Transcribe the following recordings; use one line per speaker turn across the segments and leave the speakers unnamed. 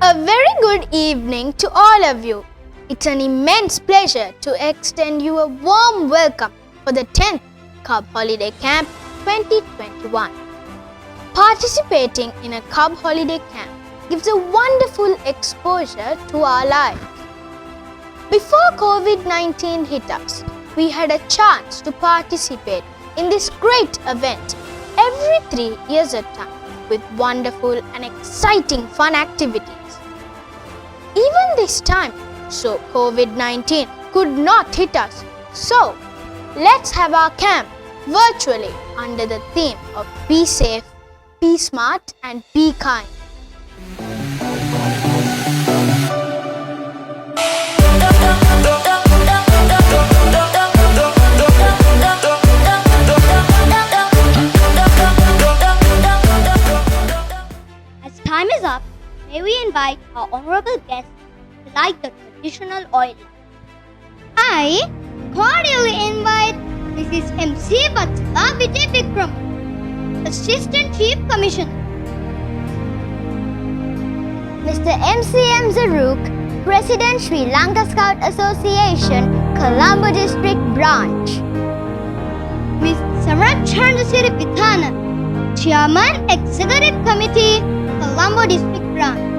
A very good evening to all of you. It's an immense pleasure to extend you a warm welcome for the 10th Cub Holiday Camp 2021. Participating in a Cub Holiday Camp gives a wonderful exposure to our lives. Before COVID-19 hit us, we had a chance to participate in this great event every 3 years at a time with wonderful and exciting fun activities. Even this time, so COVID-19 could not hit us. So, let's have our camp virtually under the theme of Be Safe, Be Smart and Be Kind.
As time is up, may we invite our honorable guests to light the traditional oil lamp. I cordially invite Mrs. MC Vatsala Vijay Vikram, Assistant Chief Commissioner.
Mr. M.C.M. Zaruk, President Sri Lanka Scout Association, Colombo District Branch.
Ms. Sarat Chandasiri Pithana, Chairman Executive Committee, Colombo District Branch.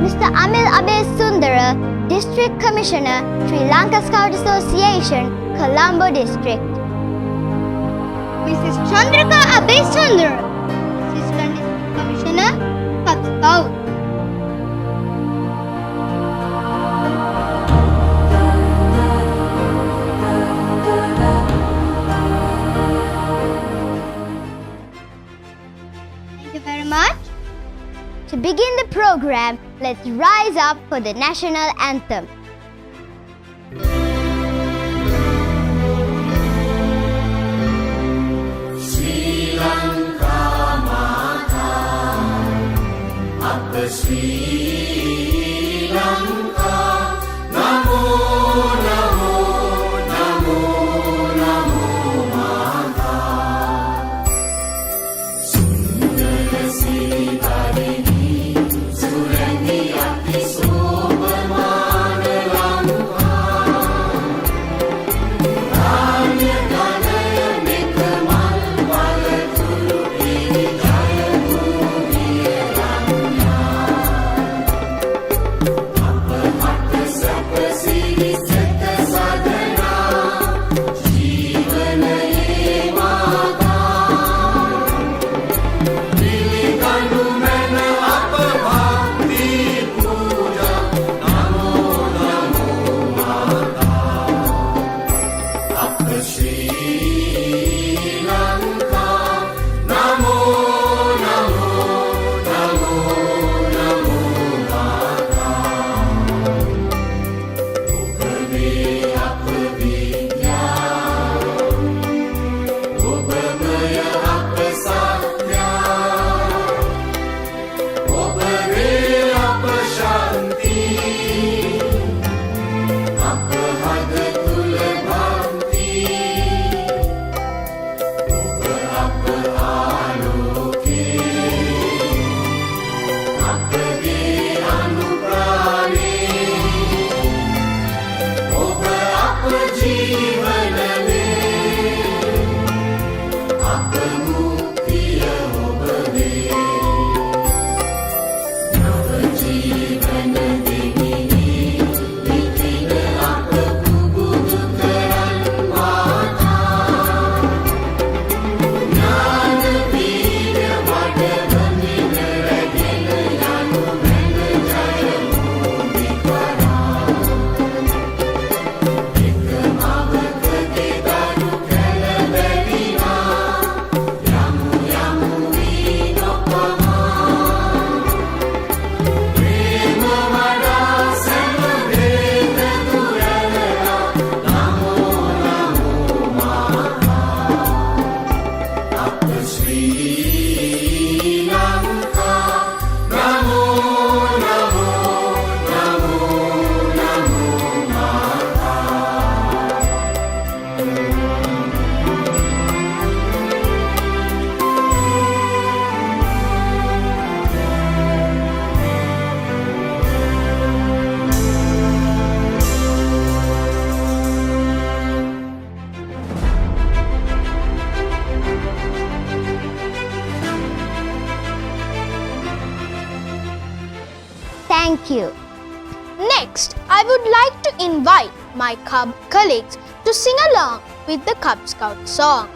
Mr. Amil Abe Sundara, District Commissioner, Sri Lanka Scout Association, Colombo District.
Mrs. Chandrika Abe Sundara, Assistant District Commissioner, Cub Scout. Thank you very much.
To begin the program, let's rise up for the national anthem.
Sri Lanka Mata, Abba Sri Lanka, Namo Namo Namo Namo Mata, Sundara Sri
you.
Next, I would like to invite my Cub colleagues to sing along with the Cub Scout song.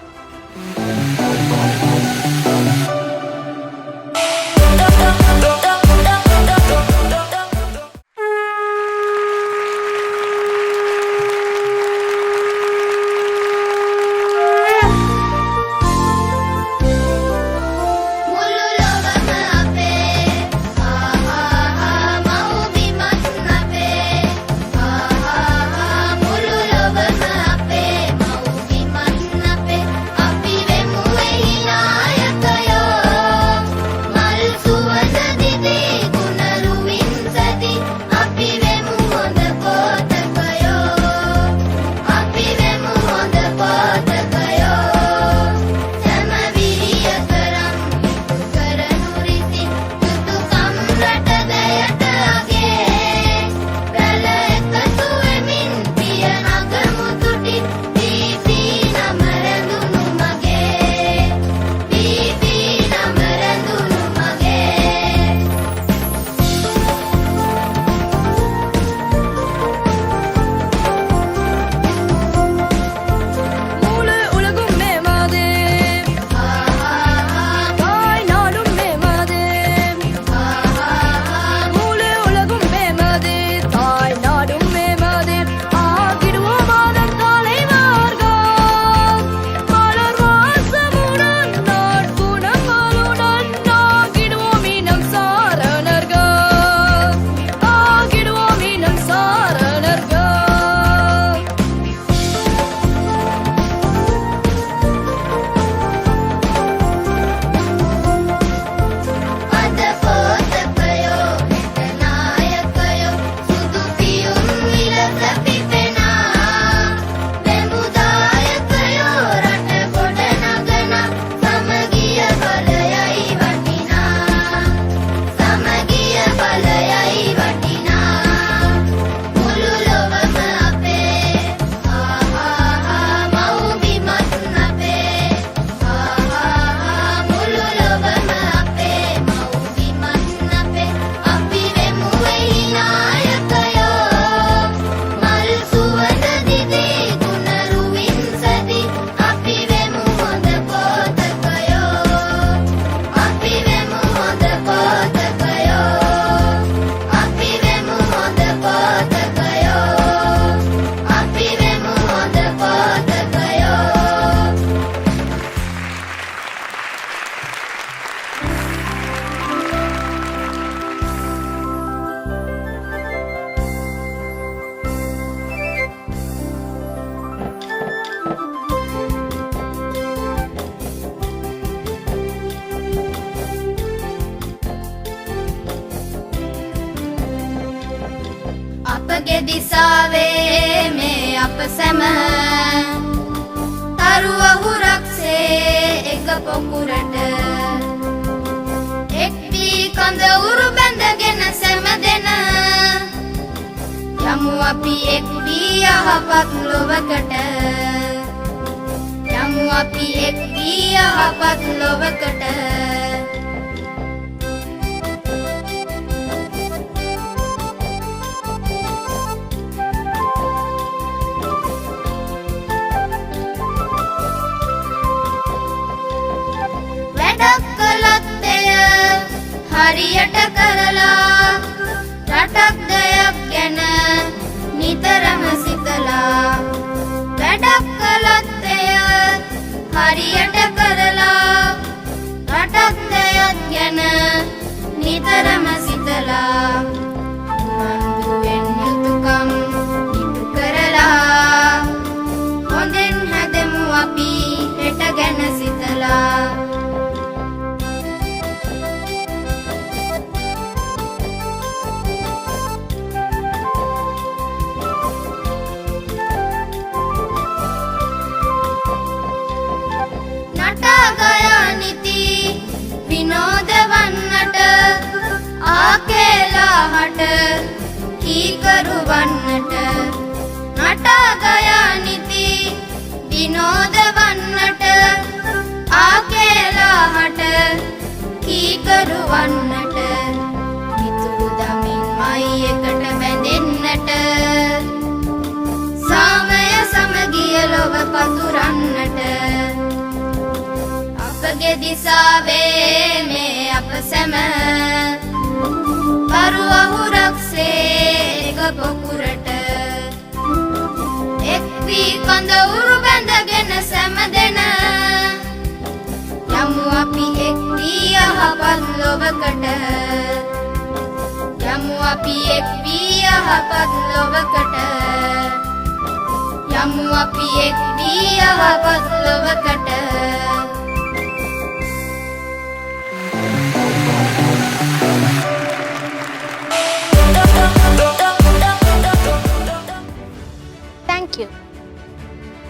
අපගේ දිසාවේ මේ අප සැම තරුවහුරක්සේ එක පොකුරට එක් වී කඳ උරු බැඳගෙන සැම දෙන යමු අපි එක් වී යහපත් ලොවකට යමු අපි එක් වී යහපත් ලොවකට හරියට කරලා රටක් දයක් ගැන නිතරම සිතලා වැඩක් කළත් එය හරියට කරලා රටක් දයක් ගැන නිතරම සිතලා උනන්දුවෙන් යුතුකම් ඉටු කරලා හොඳින් හැදෙමු අපි හෙට ගැන සිතලා ආකේලාහට කීකරු වන්නට නටා ගයා නිති විනෝද වන්නට ආකේලාහට කීකරු වන්නට මිතුරු දමින් මයි එකට බැඳෙන්නට සාමය සමගිය ලොව පතුරන්නට අපගේ දිසාවේ මේ අප සැම පරු අහුරක්සේ එක පොකුරට එක් වී කඳවුරු බැඳගෙන සැමදෙන යමු අපි එක් වී යහපත් ලොවකට යමු අපි එක් වී යහපත් ලොවකට යමු අපි එක් වී යහපත් ලොවකට
Thank you.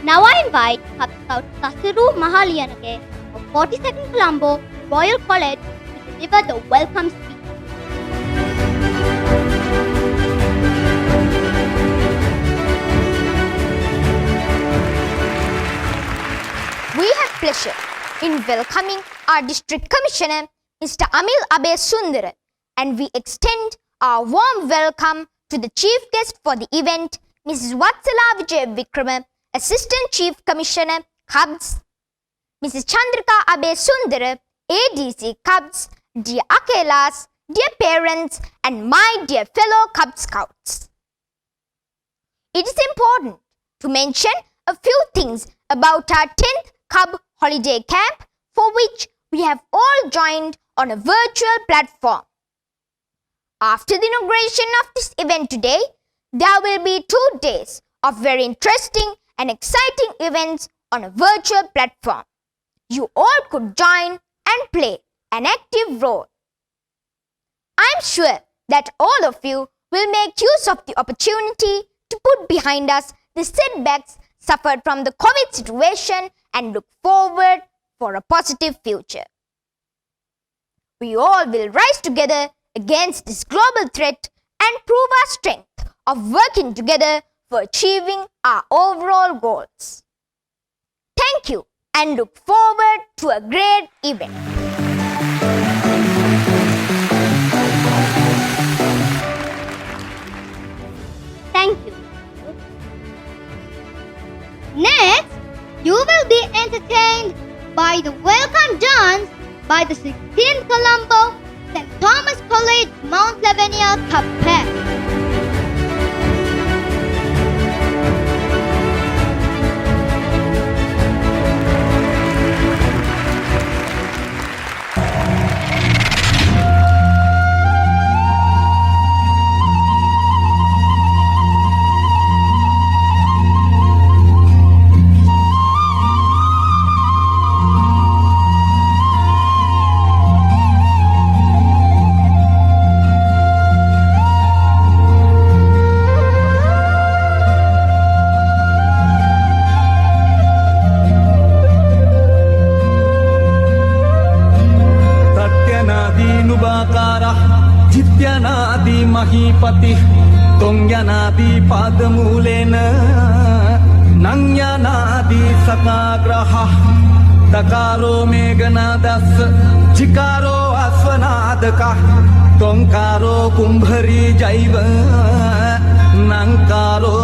Now I invite Cub Scout Sasiru Mahaliyanage of 42nd Colombo Royal College to deliver the welcome speech.
We have pleasure in welcoming our District Commissioner, Mr. �49, and we extend our warm welcome to the Chief Guest for the event, Mrs. �49, Assistant Chief Commissioner, Cubs, Mrs. Chandrika �49, ADC, Cubs, dear Akelas, dear parents, and my dear fellow Cub Scouts. It is important to mention a few things about our 10th Cub Holiday Camp, for which we have all joined on a virtual platform. After the inauguration of this event today, there will be 2 days of very interesting and exciting events on a virtual platform. You all could join and play an active role. I am sure that all of you will make use of the opportunity to put behind us the setbacks suffered from the COVID situation and look forward for a positive future. We all will rise together against this global threat and prove our strength of working together for achieving our overall goals. Thank you and look forward to a great event.
Thank you. Next, you will be entertained by the welcome dance by the 16th Colombo St. Thomas College Mount Lavinia Cub Pack.
जित्यानादि महीपति तोंग्यानादि पादमूलेन नंग्यानादि सकाग्रह तकारो मेघनादस जिकारो अश्वनादका तोंकारो कुंभरी जैव नंकारो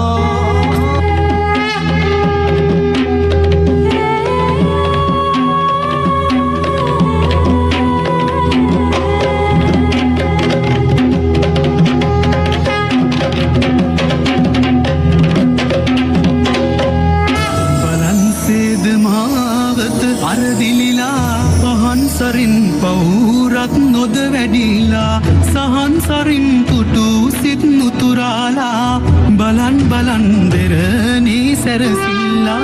සරින් පවුරක් නොද වැඩිලා සහන් සරින් පුටු සිත් මුතුරාලා බලන් බලන් දෙරණී සැරසිල්ලා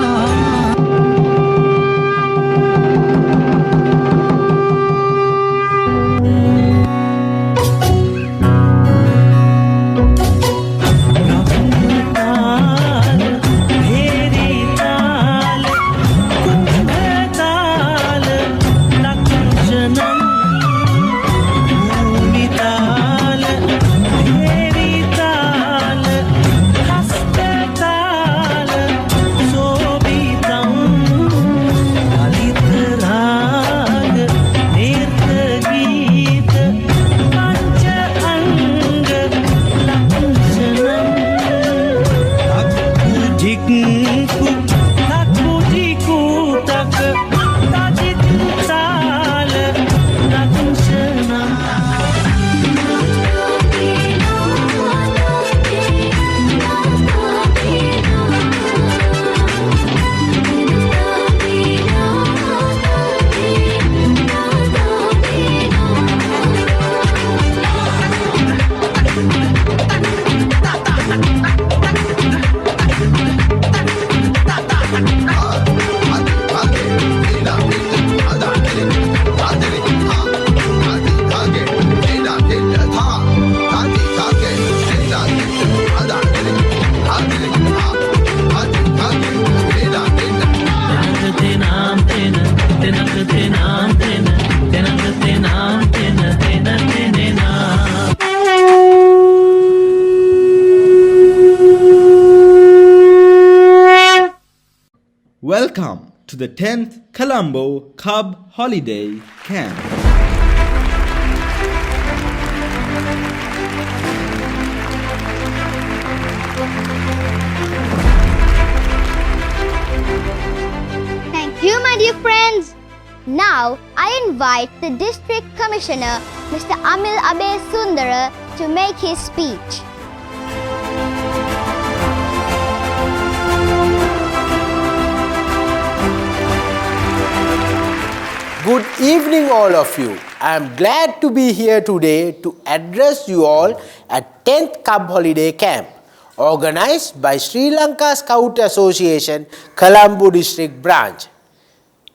Welcome to the 10th Colombo Cub Holiday Camp.
Thank you, my dear friends. Now, I invite the District Commissioner, Mr. �49ʀɪឡ to make his speech.
Good evening, all of you. I am glad to be here today to address you all at 10th Cub Holiday Camp, organized by Sri Lanka Scout Association, Colombo District Branch.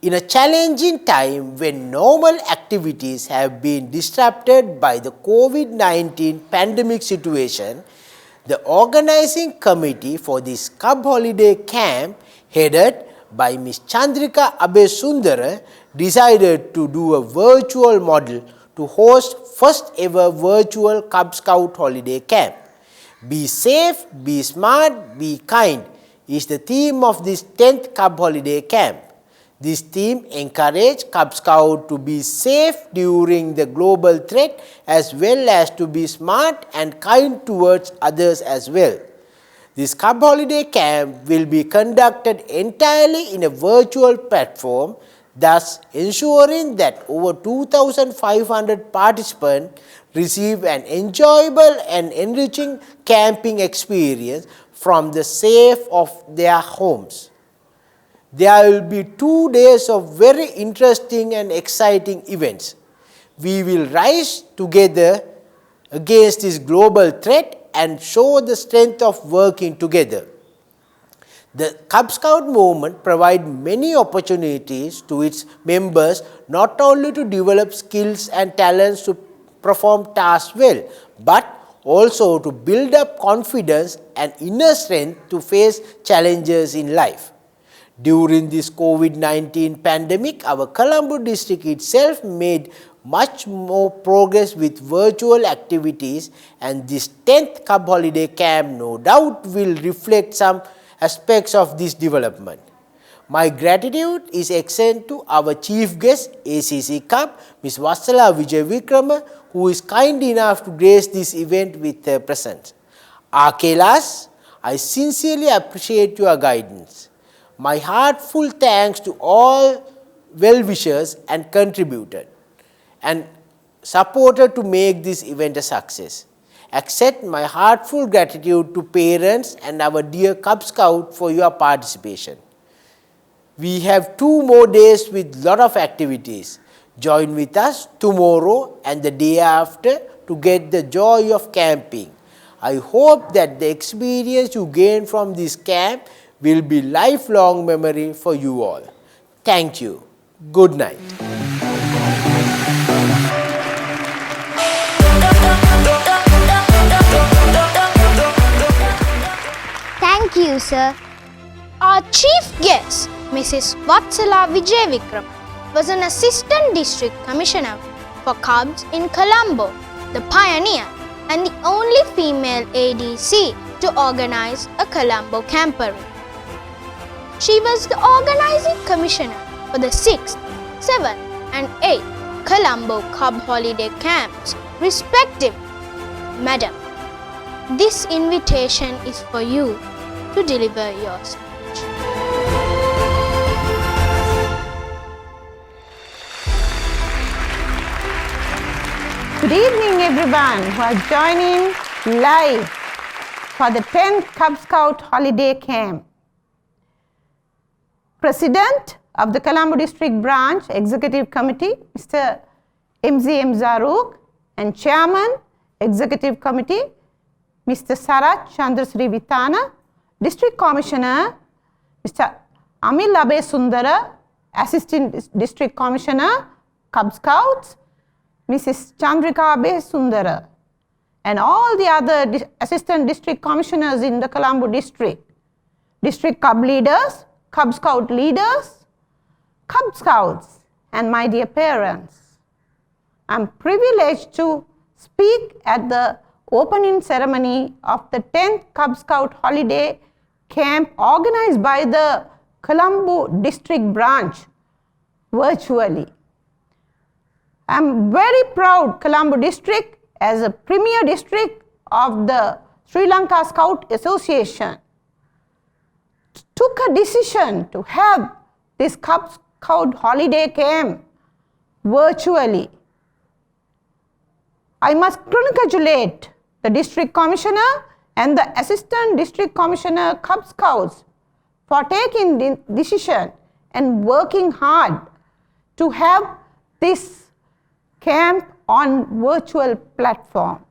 In a challenging time when normal activities have been disrupted by the COVID-19 pandemic situation, the organizing committee for this Cub Holiday Camp, headed by Ms. Chandrika ʀɪɁ decided to do a virtual model to host first ever virtual Cub Scout Holiday Camp. Be safe, be smart, be kind is the theme of this 10th Cub Holiday Camp. This theme encourages Cub Scouts to be safe during the global threat as well as to be smart and kind towards others as well. This Cub Holiday Camp will be conducted entirely in a virtual platform, thus ensuring that over 2,500 participants receive an enjoyable and enriching camping experience from the safe of their homes. There will be 2 days of very interesting and exciting events. We will rise together against this global threat and show the strength of working together. The Cub Scout movement provides many opportunities to its members not only to develop skills and talents to perform tasks well, but also to build up confidence and inner strength to face challenges in life. During this COVID-19 pandemic, our Colombo district itself made much more progress with virtual activities, and this 10th Cub Holiday Camp no doubt will reflect some aspects of this development. My gratitude is extended to our chief guest, ACC Cub, Ms. Vatsala Vijay-Vikrama, who is kind enough to grace this event with her presence. Ākelas, I sincerely appreciate your guidance. My heartful thanks to all well-wishers and contributors and supporters to make this event a success. Accept my heartful gratitude to parents and our dear Cub Scout for your participation. We have 2 more days with lot of activities. Join with us tomorrow and the day after to get the joy of camping. I hope that the experience you gain from this camp will be lifelong memory for you all. Thank you. Good night.
Thank you, sir.
Our chief guest, Mrs. Vatsala Vijay-Vikrama, was an assistant district commissioner for Cubs in Colombo, the pioneer and the only female ADC to organize a Colombo camporee. She was the organizing commissioner for the 6th, 7th and 8th Colombo Cub Holiday Camps, respectively. Madam, this invitation is for you to deliver your speech.
Good evening, everyone who are joining live for the 10th Cub Scout Holiday Camp. President of the Colombo District Branch Executive Committee, Mr. MZM Zaruk, and Chairman, Executive Committee, Mr. Sarat Chandrasri Vitana, District Commissioner, Mr. ʀɪԼ Assistant District Commissioner, Cub Scouts, Mrs. Chandrika ʀɪᴏ, and all the other Assistant District Commissioners in the Colombo District, District Cub Leaders, Cub Scout leaders, Cub Scouts, and my dear parents. I am privileged to speak at the opening ceremony of the 10th Cub Scout Holiday Camp organized by the Colombo district branch virtually. I am very proud Colombo district as a premier district of the Sri Lanka Scout Association took a decision to have this Cub Scout holiday camp virtually. I must congratulate the district commissioner and the assistant district commissioner Cub Scouts for taking the decision and working hard to have this camp on virtual platform.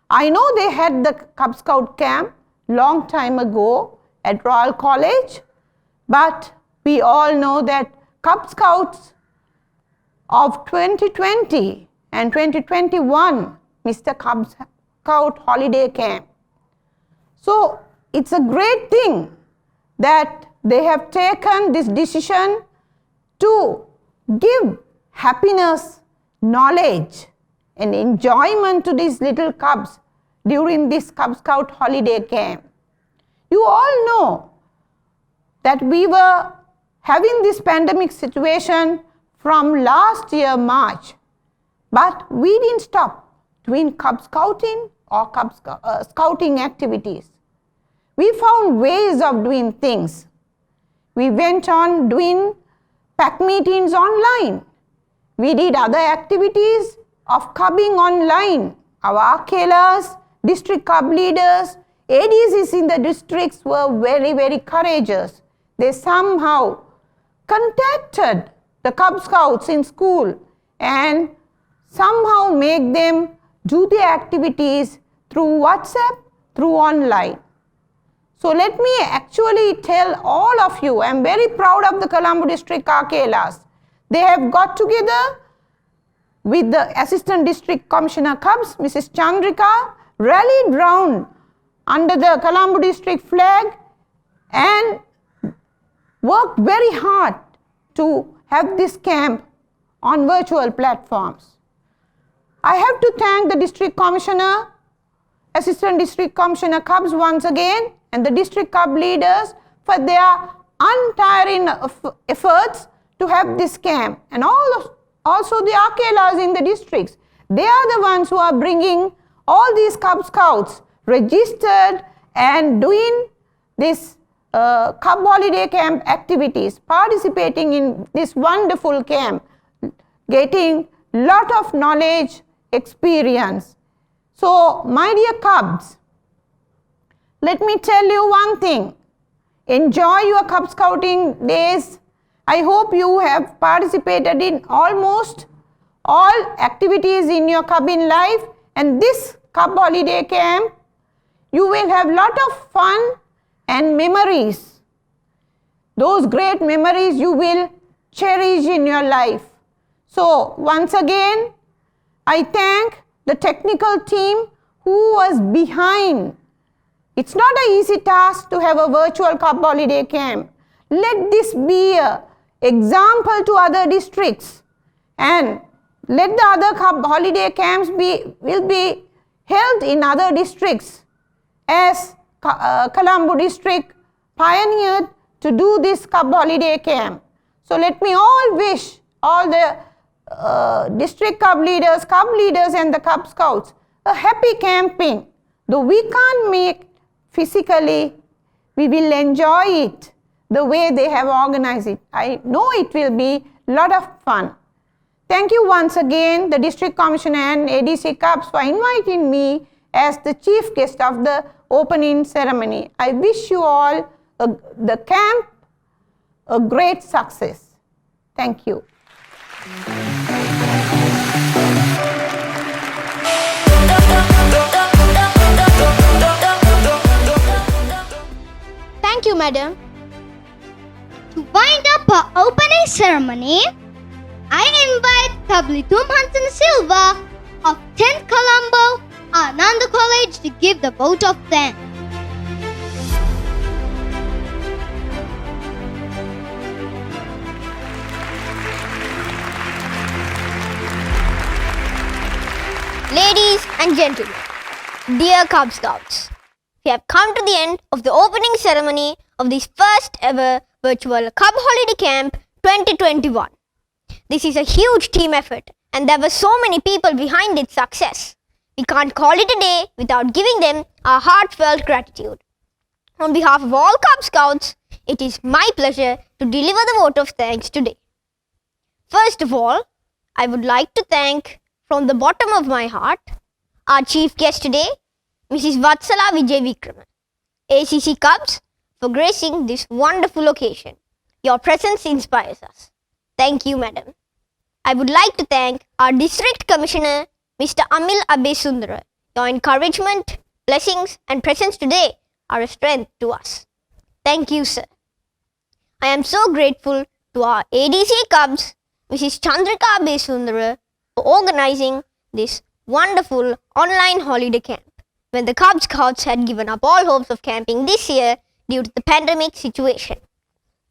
I know they had the Cub Scout camp long time ago at Royal College, but we all know that Cub Scouts of 2020 and 2021 Mr. Cub Scout holiday camp. So it's a great thing that they have taken this decision to give happiness, knowledge and enjoyment to these little cubs during this Cub Scout holiday camp. You all know that we were having this pandemic situation from last year March, but we didn't stop doing Cub Scouting or Scouting activities. We found ways of doing things. We went on doing pack meetings online. We did other activities of cubbing online. Our ʀᴇ𝜱s, district cub leaders, ADCs in the districts were very, very courageous. They somehow contacted the Cub Scouts in school and somehow make them do the activities through WhatsApp, through online. So let me actually tell all of you, I am very proud of the Colombo district ʀᴇ𝜱s. They have got together with the Assistant District Commissioner Cubs, Mrs. Chandrika, rallied round under the Colombo district flag and worked very hard to have this camp on virtual platforms. I have to thank the District Commissioner, Assistant District Commissioner Cubs once again, and the district cub leaders for their untiring efforts to have this camp, and also the ʀᴇ𝜱s in the districts. They are the ones who are bringing all these Cub Scouts registered and doing this Cub holiday camp activities, participating in this wonderful camp, getting lot of knowledge, experience. So my dear Cubs, let me tell you one thing. Enjoy your Cub Scouting days. I hope you have participated in almost all activities in your Cubin life, and this Cub holiday camp, you will have lot of fun and memories. Those great memories you will cherish in your life. So once again, I thank the technical team who was behind. It's not an easy task to have a virtual Cub holiday camp. Let this be an example to other districts, and let the other Cub holiday camps will be held in other districts, as Colombo district pioneered to do this Cub holiday camp. So let me all wish all the district Cub leaders and the Cub Scouts a happy camping. Though we can't make physically, we will enjoy it the way they have organized it. I know it will be a lot of fun. Thank you once again, the District Commissioner and ADC Cubs, for inviting me as the chief guest of the opening ceremony. I wish you all the camp a great success. Thank you.
Thank you, madam.
To wind up our opening ceremony, I invite ʀɪԼ Silva of 10th Colombo, Ananda College, to give the vote of thanks.
Ladies and gentlemen, dear Cub Scouts, we have come to the end of the opening ceremony
of this first ever virtual Cub Holiday Camp 2021. This is a huge team effort and there were so many people behind its success. We can't call it a day without giving them our heartfelt gratitude. On behalf of all Cub Scouts, it is my pleasure to deliver the vote of thanks today. First of all, I would like to thank from the bottom of my heart our chief guest today, Mrs. Vatsala Vijay Vikram, ACC Cubs, for gracing this wonderful occasion. Your presence inspires us. Thank you, madam. I would like to thank our District Commissioner, Mr. ʀɪԼ ʀɪ྽ Your encouragement, blessings and presence today are a strength to us. Thank you, sir. I am so grateful to our ADC Cubs, Mrs. Chandrika ʀɪ for organizing this wonderful online holiday camp when the Cub Scouts had given up all hopes of camping this year due to the pandemic situation.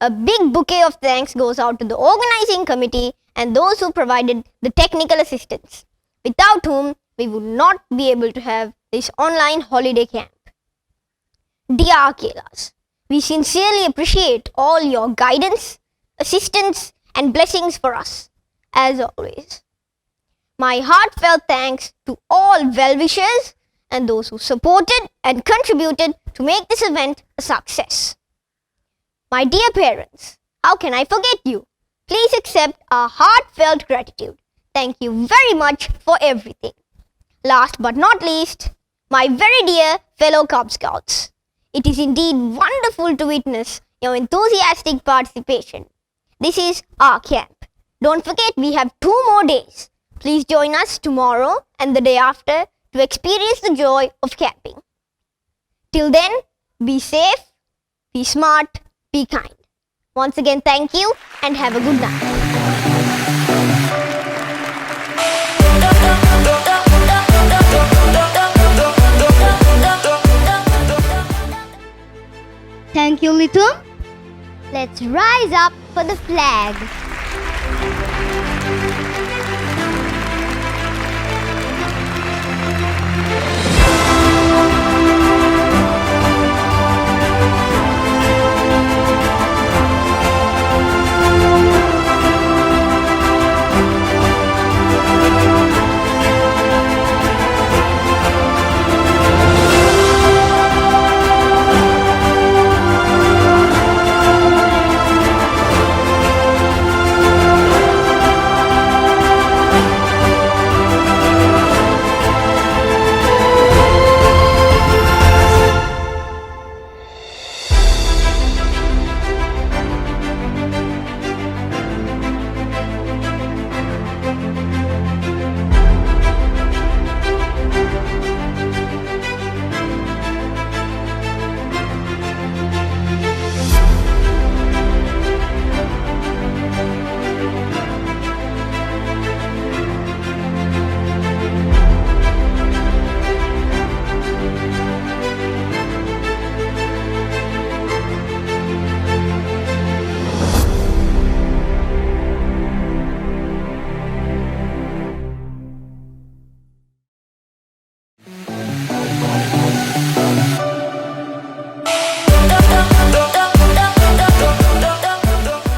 A big bouquet of thanks goes out to the organizing committee and those who provided the technical assistance, without whom we would not be able to have this online holiday camp. Dear Akelas, we sincerely appreciate all your guidance, assistance and blessings for us, as always. My heartfelt thanks to all well-wishers and those who supported and contributed to make this event a success. My dear parents, how can I forget you? Please accept our heartfelt gratitude. Thank you very much for everything. Last but not least, my very dear fellow Cub Scouts. It is indeed wonderful to witness your enthusiastic participation. This is our camp. Don't forget we have 2 more days. Please join us tomorrow and the day after to experience the joy of camping. Till then, be safe, be smart, be kind. Once again, thank you and have a good night. Thank you, Litu. Let's rise up for the flag.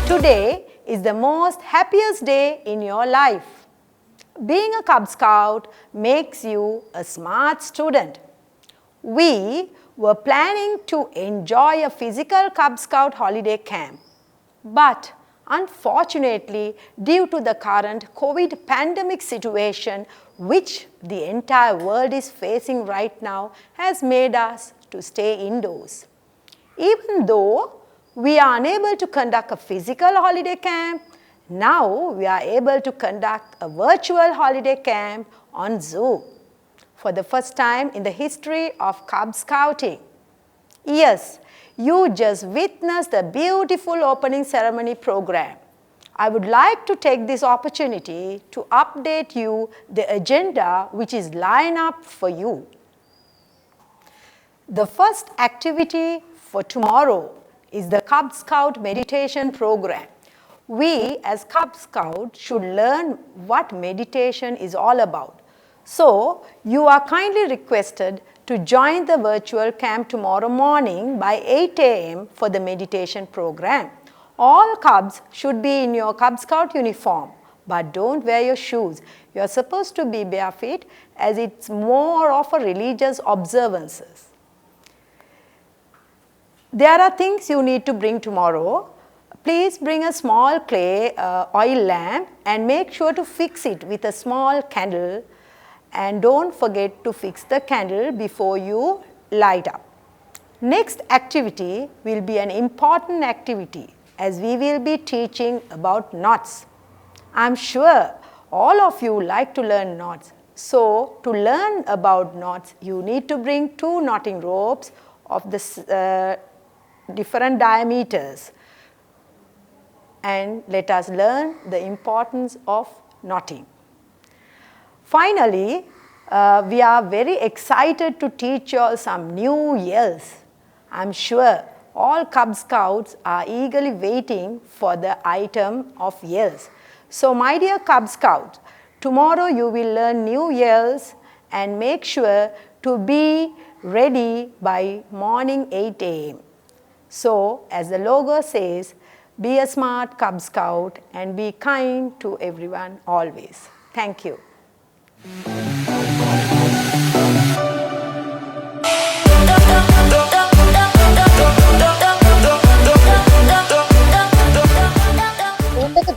Today is the most happiest day in your life. Being a Cub Scout makes you a smart student. We were planning to enjoy a physical Cub Scout holiday camp, but unfortunately, due to the current COVID pandemic situation which the entire world is facing right now has made us to stay indoors. Even though we are unable to conduct a physical holiday camp, now we are able to conduct a virtual holiday camp on Zoom for the first time in the history of Cub Scouting. Yes, you just witnessed the beautiful opening ceremony program. I would like to take this opportunity to update you the agenda which is lined up for you. The first activity for tomorrow is the Cub Scout meditation program. We as Cub Scouts should learn what meditation is all about.
So, you are kindly requested to join the virtual camp tomorrow morning by 8 a.m. for the meditation program. All Cubs should be in your Cub Scout uniform, but don't wear your shoes. You are supposed to be barefoot as it's more of a religious observances. There are things you need to bring tomorrow. Please bring a small clay oil lamp and make sure to fix it with a small candle, and don't forget to fix the candle before you light up. Next activity will be an important activity as we will be teaching about knots. I am sure all of you like to learn knots. So, to learn about knots, you need to bring 2 knotting ropes of the different diameters, and let us learn the importance of knotting. Finally, we are very excited to teach you all some new yells. I am sure all Cub Scouts are eagerly waiting for the item of yells. So, my dear Cub Scouts, tomorrow you will learn new yells and make sure to be ready by morning 8 a.m. So, as the logo says, be a smart Cub Scout and be kind to everyone always. Thank you.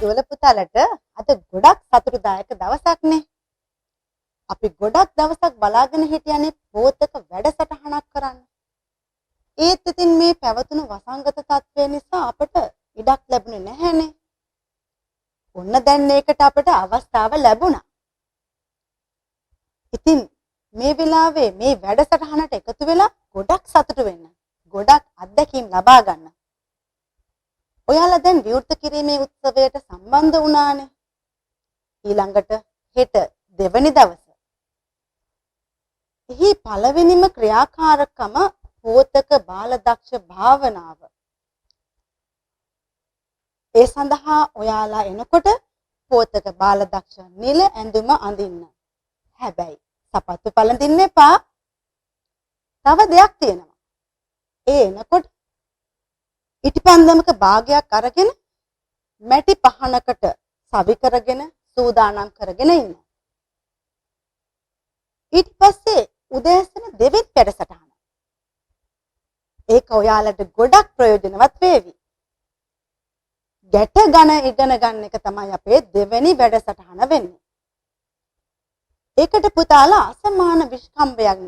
දුවල පුතාලට අද ගොඩක් සතුටුදායක දවසක්නේ. අපි ගොඩක් දවසක් බලාගෙන හිටියනේ පොතක වැඩසටහනක් කරන්න. ඒත් ඉතින් මේ පැවතුණු වසංගත තත්ත්වය නිසා අපට ඉඩක් ලැබුණේ නැහැනේ. ඔන්න දැන් ඒකට අපට අවස්ථාව ලැබුණා. ඉතින් මේ වෙලාවේ මේ වැඩසටහනට එකතු වෙලා ගොඩක් සතුටු වෙන්න. ගොඩක් අත්දැකීම් ලබා ගන්න. ඔයාලා දැන් විවෘත කිරීමේ උත්සවයට සම්බන්ධ වුණානේ. ඊළඟට හෙට දෙවනි දවස. එහි පළවෙනිම ක්‍රියාකාරකම පෝතක බාලදක්ෂ භාවනාව. ඒ සඳහා ඔයාලා එනකොට පෝතක බාලදක්ෂ නිල ඇඳුම අඳින්න. හැබැයි සපත්තු පළඳින්න එපා. තව දෙයක් තියෙනවා. ඒ එනකොට ඉටිපන්දමක භාගයක් අරගෙන මැටි පහනකට සවි කරගෙන සූදානම් කරගෙන ඉන්න. ඊට පස්සේ උදෑසන දෙවෙනි වැඩසටහන. ඒක ඔයාලට ගොඩක් ප්‍රයෝජනවත් වේවි. ගැට ගණ ඉගෙන ගන්න එක තමයි අපේ දෙවෙනි වැඩසටහන වෙන්නේ. ඒකට පුතාලා අසමාන විස්කම්භයක්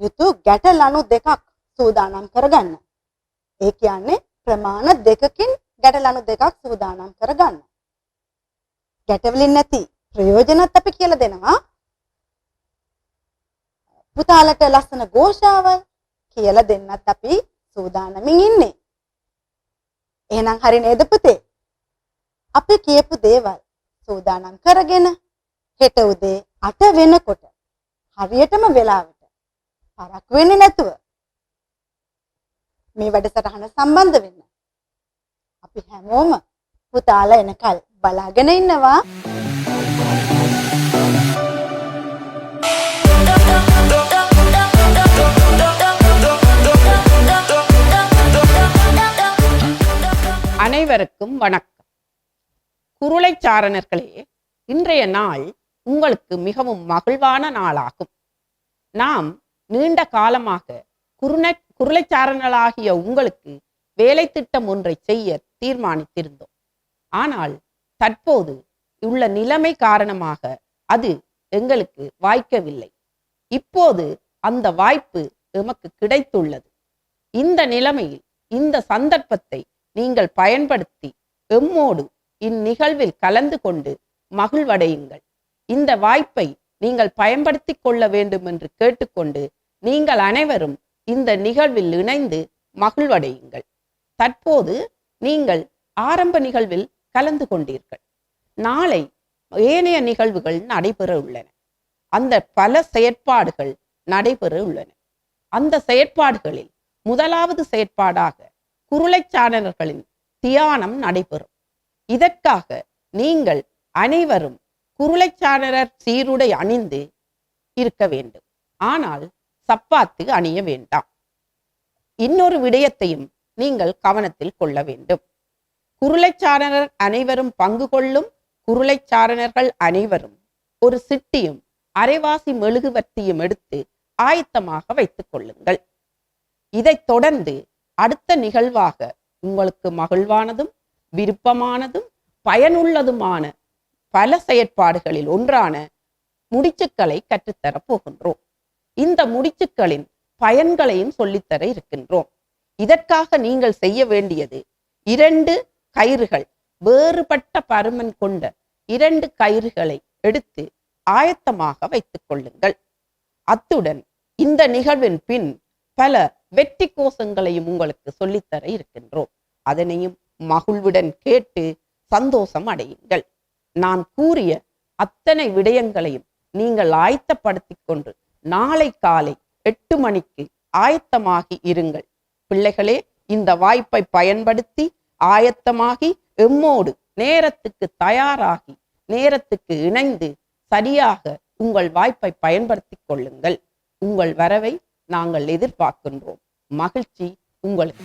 යුතු ගැට ලණු දෙකක් සූදානම් කරගන්න. ඒ කියන්නේ ප්‍රමාණ දෙකකින් ගැට ලණු දෙකක් සූදානම් කරගන්න. ගැටවලින් නැති ප්‍රයෝජනත් අපි කියලා දෙනවා. පුතාලට ලස්සන ഘോഷාවල් කියලා දෙන්නත් අපි සූදානමින් ඉන්නේ. එහෙනම් හරි නේද පුතේ? අපි කියපු දේවල් සූදානම් කරගෙන හෙට උදේ 8 වෙනකොට හරියටම වෙලාවට පරක් වෙන්නේ නැතුව මේ වැඩසටහන සම්බන්ධ වෙන්න. අපි හැමෝම පුතාලා එනකල් බලාගෙන ඉන්නවා.
அனைவருக்கும் வணக்கம். குருளை சாரணர்களே, இன்றைய நாள் உங்களுக்கு மிகவும் மகிழ்வான நாளாகும். நாம் நீண்ட காலமாக குருளைச்சாரணர்களாகிய உங்களுக்கு வேலை திட்டம் ஒன்றை செய்ய தீர்மானித்திருந்தோம். ஆனால் தற்போது உள்ள நிலைமை காரணமாக அது எங்களுக்கு வாய்க்கவில்லை. இப்போது அந்த வாய்ப்பு எமக்கு கிடைத்துள்ளது. இந்த நிலைமையில் இந்த சந்தர்ப்பத்தை நீங்கள் பயன்படுத்தி எம்மோடு இந்நிகழ்வில் கலந்து கொண்டு மகிழ்வடையுங்கள். இந்த வாய்ப்பை நீங்கள் பயன்படுத்திக் கொள்ள வேண்டும் என்று கேட்டுக்கொண்டு நீங்கள் அனைவரும் இந்த நிகழ்வில் இணைந்து மகிழ்வடையுங்கள். தற்போது நீங்கள் ஆரம்ப நிகழ்வில் கலந்து கொண்டீர்கள். நாளை ஏனைய நிகழ்வுகள் நடைபெற உள்ளன. அந்த பல செயற்பாடுகள் நடைபெற உள்ளன. அந்த செயற்பாடுகளில் முதலாவது செயற்பாடாக குருளைச்சாரணர்களின் தியானம் நடைபெறும். இதற்காக நீங்கள் அனைவரும் குருளைச்சாரணர் சீருடை அணிந்து இருக்க வேண்டும். ஆனால் சப்பாத்து அணிய வேண்டாம். இன்னொரு விடயத்தையும் நீங்கள் கவனத்தில் கொள்ள வேண்டும். குருளைச்சாரணர் அனைவரும் பங்கு கொள்ளும் குருளைச்சாரணர்கள் அனைவரும் ஒரு சிட்டியும் அரைவாசி மெழுகுவர்த்தியும் எடுத்து ஆயத்தமாக வைத்துக் கொள்ளுங்கள். இதைத் தொடர்ந்து அடுத்த நிகழ்வாக உங்களுக்கு மகிழ்வானதும் விருப்பமானதும் பயனுள்ளதுமான பல செயற்பாடுகளில் ஒன்றான முடிச்சுக்களை கற்றுத்தரப் போகின்றோம். இந்த முடிச்சுக்களின் பயன்களையும் சொல்லித்தர இருக்கின்றோம். இதற்காக நீங்கள் செய்ய வேண்டியது 2 கயிறுகள், வேறுபட்ட பருமன் கொண்ட 2 கயிறுகளை எடுத்து ஆயத்தமாக வைத்துக் கொள்ளுங்கள். அத்துடன் இந்த நிகழ்வின் பின் பல வெற்றி கோஷங்களையும் உங்களுக்கு சொல்லித்தர இருக்கின்றோம். அதனையும் மகிழ்வுடன் கேட்டு சந்தோஷம் அடையுங்கள். நான் கூறிய அத்தனை விடயங்களையும் நீங்கள் ஆயத்தப்படுத்திக் கொண்டு நாளை காலை 8 மணிக்கு ஆயத்தமாகி இருங்கள். பிள்ளைகளே, இந்த வாய்ப்பை பயன்படுத்தி ஆயத்தமாகி எம்மோடு நேரத்துக்கு தயாராகி நேரத்துக்கு இணைந்து சரியாக உங்கள் வாய்ப்பை பயன்படுத்திக் கொள்ளுங்கள். உங்கள் வரவை நாங்கள் எதிர்பார்க்கின்றோம். மகிழ்ச்சி உங்களுக்கு.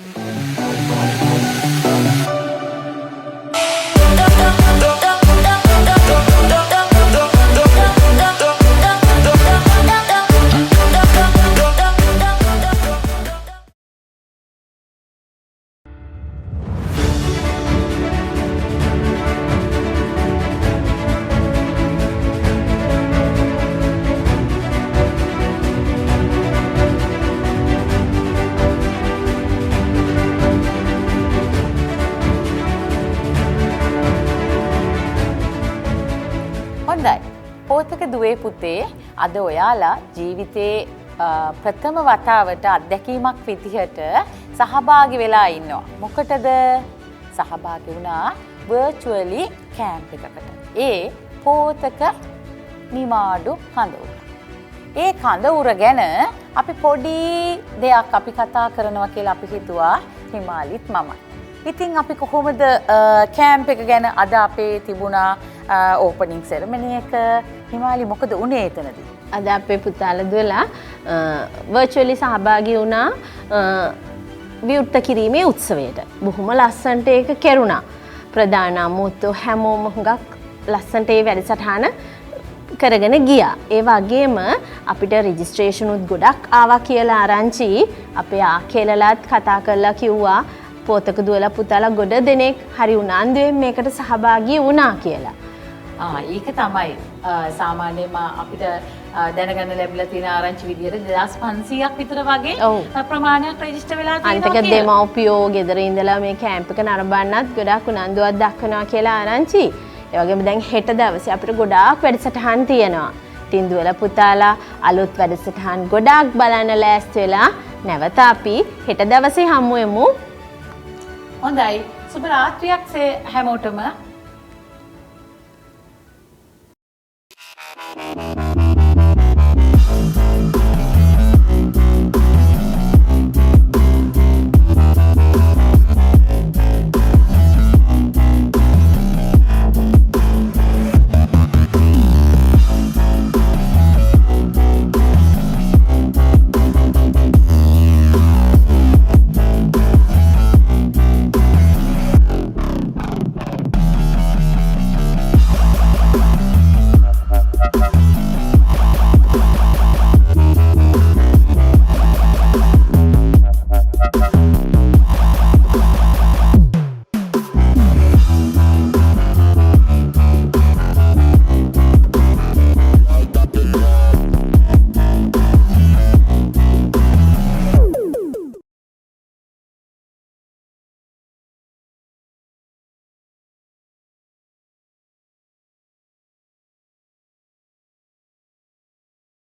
හොඳයි. පෝතක දුවේ පුතේ අද ඔයාලා ජීවිතේ ප්‍රථම වතාවට අත්දැකීමක් විදිහට සහභාගී වෙලා ඉන්නවා. මොකටද සහභාගී වුණා? virtually camp එකකට. ඒ පෝතක නිමාඩු කඳවුර. ඒ කඳවුර ගැන අපි පොඩි දෙයක් අපි කතා කරනවා කියලා අපි හිතුවා හිමාලිත් මමයි. ඉතින් අපි කොහොමද කැම්ප් එක ගැන අද අපේ තිබුණා ඕපනින් සෙරමනි එක. හිමාලි මොකද උනේ එතනදී?
අද අපේ පුතාලා දුවලා virtually සහභාගී වුණා විවෘත කිරීමේ උත්සවයට. බොහොම ලස්සනට ඒක කෙරුණා. ප්‍රධාන අමුතු හැමෝම හුඟක් ලස්සනට ඒ වැඩසටහන කරගෙන ගියා. ඒ වගේම අපිට රෙජිස්ට්‍රේෂන් උත් ගොඩක් ආවා කියලා ආරංචි අපේ ආකේලලත් කතා කරලා කිව්වා පොතක දුවලා පුතාලා ගොඩ දෙනෙක් හරි උනන්දුවෙන් මේකට සහභාගී වුණා කියලා.
ඒක තමයි සාමාන්‍යයෙන්ම අපිට දැනගන්න ලැබිලා තියෙන ආරංචි විදිහට 2500ක් විතර වගේ ප්‍රමාණයක් රෙජිස්ටර් වෙලා තියෙනවා.
අනිතක දෙමව්පියෝ ගෙදර ඉඳලා මේ කැම්ප් එක නරඹන්නත් ගොඩක් උනන්දුවක් දක්වනවා කියලා ආරංචි. ඒ වගේම දැන් හෙට දවසේ අපිට ගොඩාක් වැඩසටහන් තියෙනවා. ඉතින් දුවලා පුතාලා අලුත් වැඩසටහන් ගොඩාක් බලන්න ලෑස්ති වෙලා නැවත අපි හෙට දවසේ හමු වෙමු.
හොඳයි. සුබ රාත්‍රියක් හැමෝටම.